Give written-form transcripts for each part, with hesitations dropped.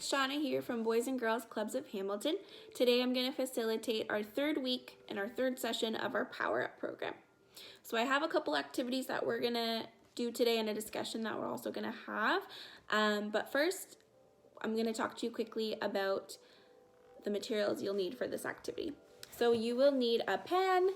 it's Shauna here from Boys and Girls Clubs of Hamilton. Today I'm going to facilitate our third week and our third session of our Power Up program. So I have a couple activities that we're going to do today and a discussion that we're also going to have. But first, I'm going to talk to you quickly about the materials you'll need for this activity. So you will need a pen,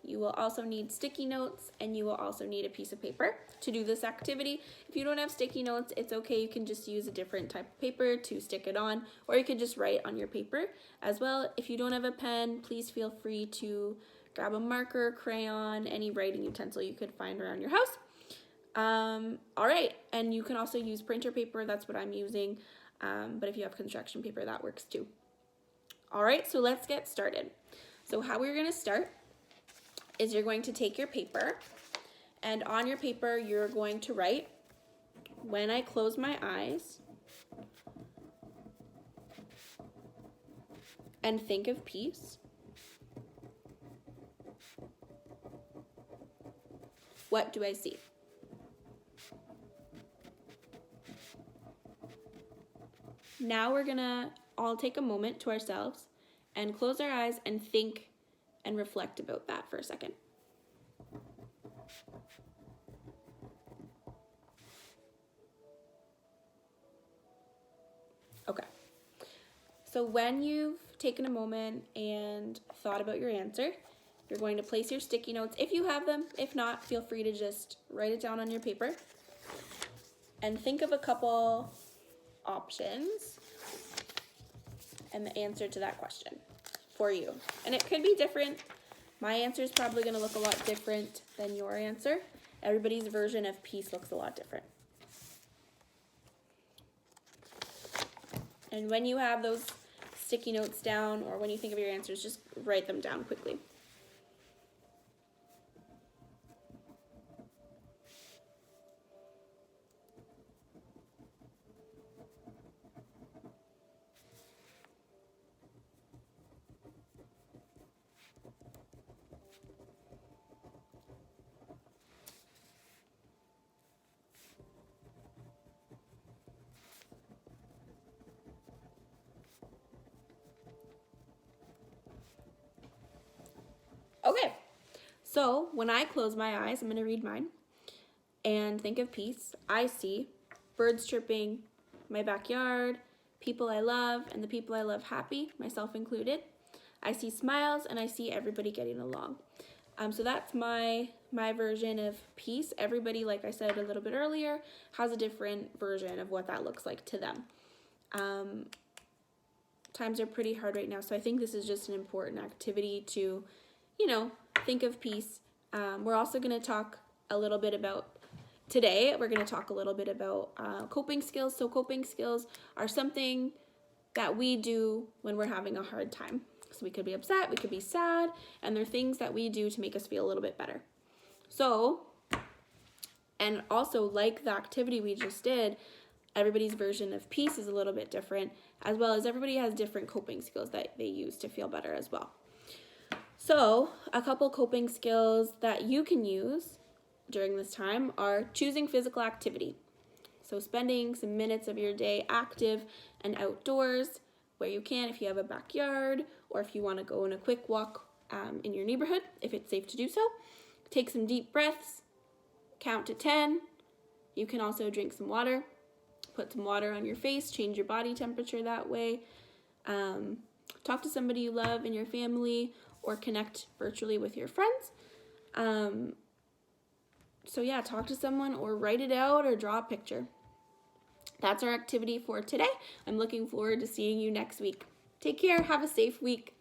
you will also need sticky notes, and you will also need a piece of paper to do this activity. If you don't have sticky notes, it's okay. You can just use a different type of paper to stick it on, or you could just write on your paper as well. If you don't have a pen, please feel free to grab a marker, crayon, any writing utensil you could find around your house. All right, and you can also use printer paper. That's what I'm using, but if you have construction paper, that works too. All right, so let's get started. So how we're gonna start is you're going to take your paper, and on your paper you're going to write, "When I close my eyes and think of peace, what do I see?" Now we're gonna all take a moment to ourselves and close our eyes and think and reflect about that for a second. Okay, so when you've taken a moment and thought about your answer, you're going to place your sticky notes, if you have them. If not, feel free to just write it down on your paper and think of a couple options and the answer to that question for you. And it could be different. My answer is probably going to look a lot different than your answer. Everybody's version of peace looks a lot different. And when you have those sticky notes down, or when you think of your answers, just write them down quickly. Okay, so when I close my eyes, I'm going to read mine and think of peace. I see birds chirping, my backyard, people I love, and the people I love happy, myself included. I see smiles, and I see everybody getting along. So that's my version of peace. Everybody, like I said a little bit earlier, has a different version of what that looks like to them. Times are pretty hard right now, so I think this is just an important activity to, think of peace. We're also going to talk a little bit about, today, we're going to talk a little bit about coping skills. So coping skills are something that we do when we're having a hard time. So we could be upset, we could be sad, and they're things that we do to make us feel a little bit better. So, and also like the activity we just did, everybody's version of peace is a little bit different, as well as everybody has different coping skills that they use to feel better as well. So a couple coping skills that you can use during this time are choosing physical activity. So spending some minutes of your day active and outdoors where you can, if you have a backyard, or if you want to go on a quick walk in your neighborhood, if it's safe to do so. Take some deep breaths, count to 10. You can also drink some water, put some water on your face, change your body temperature that way. Talk to somebody you love in your family, or connect virtually with your friends. So yeah, talk to someone, or write it out, or draw a picture. That's our activity for today. I'm looking forward to seeing you next week. Take care. Have a safe week.